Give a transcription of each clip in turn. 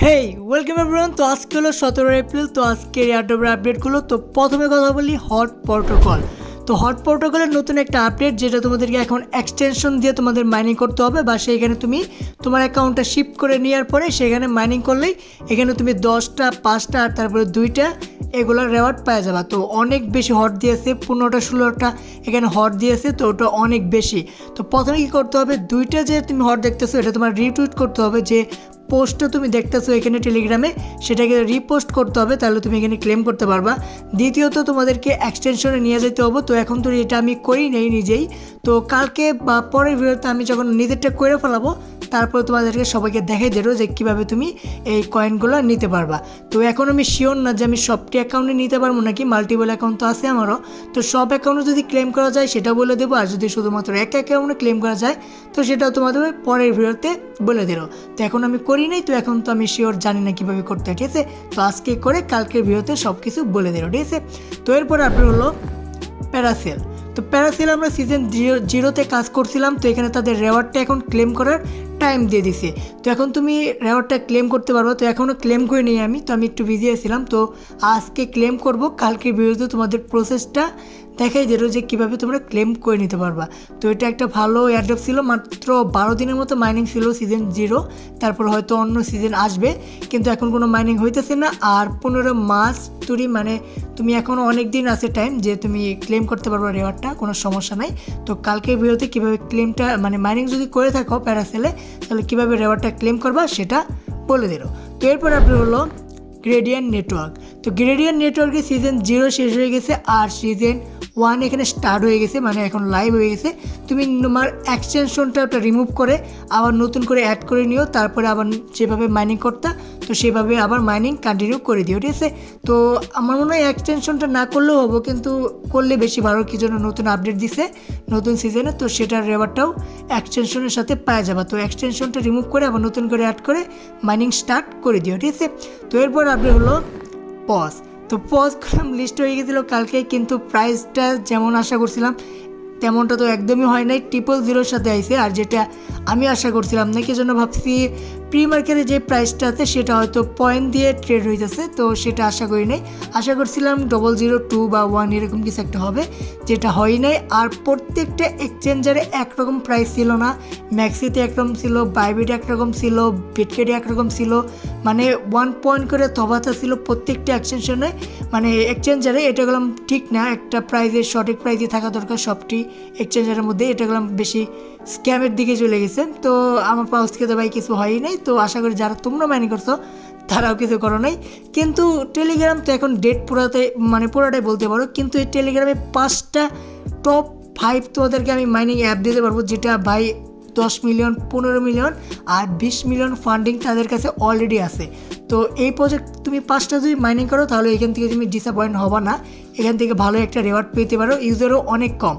হেই welcome everyone. তো আজকে হলো 17 এপ্রিল। তো আজকের এয়ারড্রপের আপডেটগুলো। তো প্রথমে কথা বলি হট প্রোটোকল। তো হট প্রোটোকলের নতুন একটা আপডেট, যেটা তোমাদেরকে এখন এক্সটেনশন দিয়ে তোমাদের মাইনিং করতে হবে, বা সেইখানে তুমি তোমার অ্যাকাউন্টটা শিফট করে নেওয়ার পরে সেখানে মাইনিং করলেই এখানে তুমি 10টা 5টা আর তারপরে 2টা এগুলো রেওয়ার্ড পাওয়া যাবে। তো অনেক বেশি হট দিয়েছে, 15টা 16টা এখানে হট দিয়েছে, তো ওটা অনেক বেশি। তো প্রথমে কী করতে হবে, 2টা যে তুমি হট দেখতেছো এটা তোমার রিটুইট করতে হবে। যে পোস্টটা তুমি দেখতেছো এখানে টেলিগ্রামে, সেটাকে রিপোস্ট করতে হবে, তাহলে তুমি এখানে ক্লেম করতে পারবা। দ্বিতীয়ত তোমাদেরকে এক্সটেনশনে নিয়ে যেতে হবে। তো এখন তো এটা আমি করি নেই নিজেই, তো কালকে বা পরের ভিডিওতে আমি যখন নিজেরটা করে ফেলাবো তারপরে তোমাদেরকে সবাইকে দেখাই দেবো যে কীভাবে তুমি এই কয়েনগুলো নিতে পারবা। তো এখন আমি শিওর না যে আমি সবটি অ্যাকাউন্টে নিতে পারবো নাকি, মাল্টিপল অ্যাকাউন্ট তো আছে আমারও। তো সব অ্যাকাউন্টে যদি ক্লেম করা যায় সেটা বলে দেবো, আর যদি শুধুমাত্র এক অ্যাকাউন্টে ক্লেম করা যায় তো সেটাও তোমাদের পরের ভিডিওতে বলে দেবো। তো এখন আমি করি নাই, তো এখন তো আমি শিওর জানি না কীভাবে করতে হয়, ঠিক আছে। তো আজকে করে কালকের ভিডিওতে সব কিছু বলে দেবো, ঠিক আছে। তো এরপর আপনার হলো প্যারাসেল। তো প্যারাসেল আমরা সিজন 0তে কাজ করছিলাম। তো এখানে তাদের রেওয়ার্ডটা এখন ক্লেম করার টাইম দিয়ে দিছে। তো এখন তুমি রেওয়ার্ডটা ক্লেম করতে পারবো। তো এখনও ক্লেম করে নিই আমি, তো আমি একটু বিজি আছিলাম। তো আজকে ক্লেম করব, কালকের ভিডিওতে তোমাদের প্রসেসটা দেখাই দিল যে কীভাবে তোমরা ক্লেম করে নিতে পারবা। তো এটা একটা ভালো এয়ারড্রপ ছিল, মাত্র 12 দিনের মতো মাইনিং ছিল সিজন 0। তারপর হয়তো অন্য সিজন আসবে, কিন্তু এখন কোনো মাইনিং হইতেছে না। আর 15 মাস তুরি, মানে তুমি এখনও অনেক দিন আছে টাইম যে তুমি ক্লেম করতে পারবা রেওয়ার্ডটা, কোনো সমস্যা নাই। তো কালকের ভিডিওতে কীভাবে ক্লেমটা, মানে মাইনিং যদি করে থাকো প্যারাসেলে, তাহলে কীভাবে রেওয়ার্ডটা ক্লেম করবা সেটা বলে দিল। তো এরপর আপনি হলো গ্রেডিয়েন্ট নেটওয়ার্ক। তো গ্রেডিয়েন্ট নেটওয়ার্কে সিজন 0 শেষ হয়ে গেছে, আর সিজন 1 এখানে স্টার্ট হয়ে গেছে, মানে এখন লাইভ হয়ে গেছে। তুমি তোমার এক্সটেনশনটা ওটা রিমুভ করে আবার নতুন করে অ্যাড করে নিও, তারপরে আবার যেভাবে মাইনিং করতা তো সেভাবে আবার মাইনিং কন্টিনিউ করে দিও, ঠিক আছে। তো আমার মনে হয় এক্সটেনশনটা না করলেও হবো, কিন্তু করলে বেশি ভালো। কি জন্য নতুন আপডেট দিছে নতুন সিজনে, তো সেটার রেওয়ার্ডটাও এক্সটেনশনের সাথে পাওয়া যাবে। তো এক্সটেনশনটা রিমুভ করে আবার নতুন করে অ্যাড করে মাইনিং স্টার্ট করে দিও, ঠিক আছে। তো এরপর আপডেট হলো পজ। তো পজ করলাম, লিস্ট হয়ে গেছিলো কালকে, কিন্তু প্রাইসটা যেমন আশা করছিলাম তেমনটা তো একদমই হয় নাই। 000 সাথে আইছে, আর যেটা আমি আশা করছিলাম না, কি জন্য ভাবছি প্রি মার্কেটে যে প্রাইসটা আছে সেটা হয়তো পয়েন্ট দিয়ে ট্রেড হইতেছে, তো সেটা আশা করি নাই। আশা করছিলাম 002 বা 1 এরকম কিছু একটা হবে, যেটা হয় নাই। আর প্রত্যেকটা এক্সচেঞ্জারে একরকম প্রাইস ছিল না। ম্যাক্সিতে একরকম ছিল, বাইবিটে একরকম ছিল, বিটকেটে একরকম ছিল, মানে 1 পয়েন্ট করে তফাৎ ছিল প্রত্যেকটা এক্সচেঞ্জনে, মানে এক্সচেঞ্জারে। এটা গেলাম ঠিক না, একটা প্রাইজের সঠিক প্রাইজে থাকা দরকার সবটি এক্সচেঞ্জারের মধ্যে। এটা গেলাম বেশি স্ক্যামের দিকে চলে গেছে। তো আমার পাউস থেকে তো ভাই কিছু হয়ই নাই। তো আশা করি যারা তোমরা মাইনিং করছো তারাও কিছু করো নাই। কিন্তু টেলিগ্রাম তো এখন ডেট পুরোটাই বলতে পারো। কিন্তু এই টেলিগ্রামে 5টা টপ 5 তোমাদেরকে আমি মাইনিং অ্যাপ দিতে পারবো, যেটা ভাই 10 মিলিয়ন 15 মিলিয়ন আর 20 মিলিয়ন ফান্ডিং তাদের কাছে অলরেডি আছে। তো এই প্রজেক্ট তুমি 5টা যদি মাইনিং করো তাহলে এখান থেকে তুমি ডিসঅ্যাপয়েন্ট হবা না, এখান থেকে ভালো একটা রেওয়ার্ড পেতে পারো। ইউজারও অনেক কম,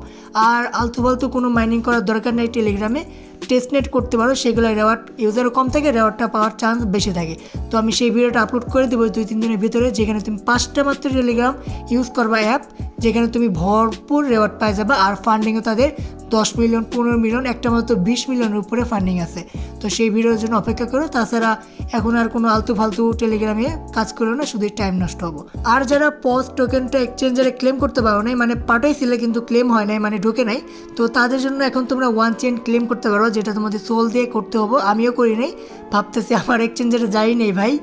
আর আলতু ফালতু কোনো মাইনিং করার দরকার নেই। টেলিগ্রামে টেস্টনেট করতে পারো, সেগুলো রেওয়ার্ড ইউজারও কম থাকে, রেওয়ার্ডটা পাওয়ার চান্স বেশি থাকে। তো আমি সেই ভিডিওটা আপলোড করে দেবো 2-3 দিনের ভিতরে, যেখানে তুমি 5টা মাত্র টেলিগ্রাম ইউজ করবা অ্যাপ, যেখানে তুমি ভরপুর রেওয়ার্ড পাই যাবে। আর ফান্ডিংও তাদের 10 মিলিয়ন 15 মিলিয়ন, একটা মাত্র 20 মিলিয়নের উপরে ফান্ডিং আছে। তো সেই ভিডিওর জন্য অপেক্ষা করো। তাছাড়া এখন আর কোনো আলতু ফালতু টেলিগ্রামে কাজ করো না, শুধু টাইম নষ্ট হবো। আর যারা পজ টোকেনটা এক্সচেঞ্জারে ক্লেম করতে পারো নাই, মানে পাঠাইছিলে কিন্তু ক্লেম হয় নাই, মানে ঢোকে নাই, তো তাদের জন্য এখন তোমরা 1 চেইন ক্লেম করতে পারো, যেটা তোমাদের সোল দিয়ে করতে হবে। আমিও করি নাই, ভাবতেছি আমার এক্সচেঞ্জারে যাই নেই ভাই,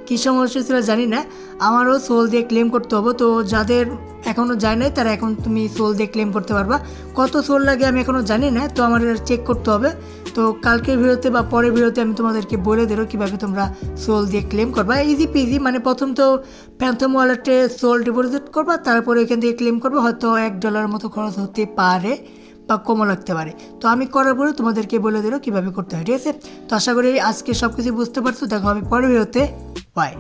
কী সমস্যা ছিল জানি না, আমারও সোল দিয়ে ক্লেম করতে হবে। তো যাদের এখনও যায় নাই তারা এখন তুমি সোল দিয়ে ক্লেম করতে পারবা। কত সোল লাগে আমি এখনও জানি না, তো আমার চেক করতে হবে। তো কালকের ভিডিওতে বা পরের ভিডিওতে আমি তোমাদেরকে বলে দেবো কীভাবে তোমরা সোল দিয়ে ক্লেম করবা। ইজি পিজি, মানে প্রথম তো প্যান্থম ওয়ালেটে সোল ডিপোজিট করবা, তারপরে ওইখান থেকে ক্লেম করবা। হয়তো $1 মতো খরচ হতে পারে বা কমও লাগতে পারে। তো আমি করার পরে তোমাদেরকে বলে দেবো কীভাবে করতে হয়, ঠিক আছে। তো আশা করি আজকে সব কিছু বুঝতে পারছো। দেখা হবে পরের ভিডিওতে, বাই।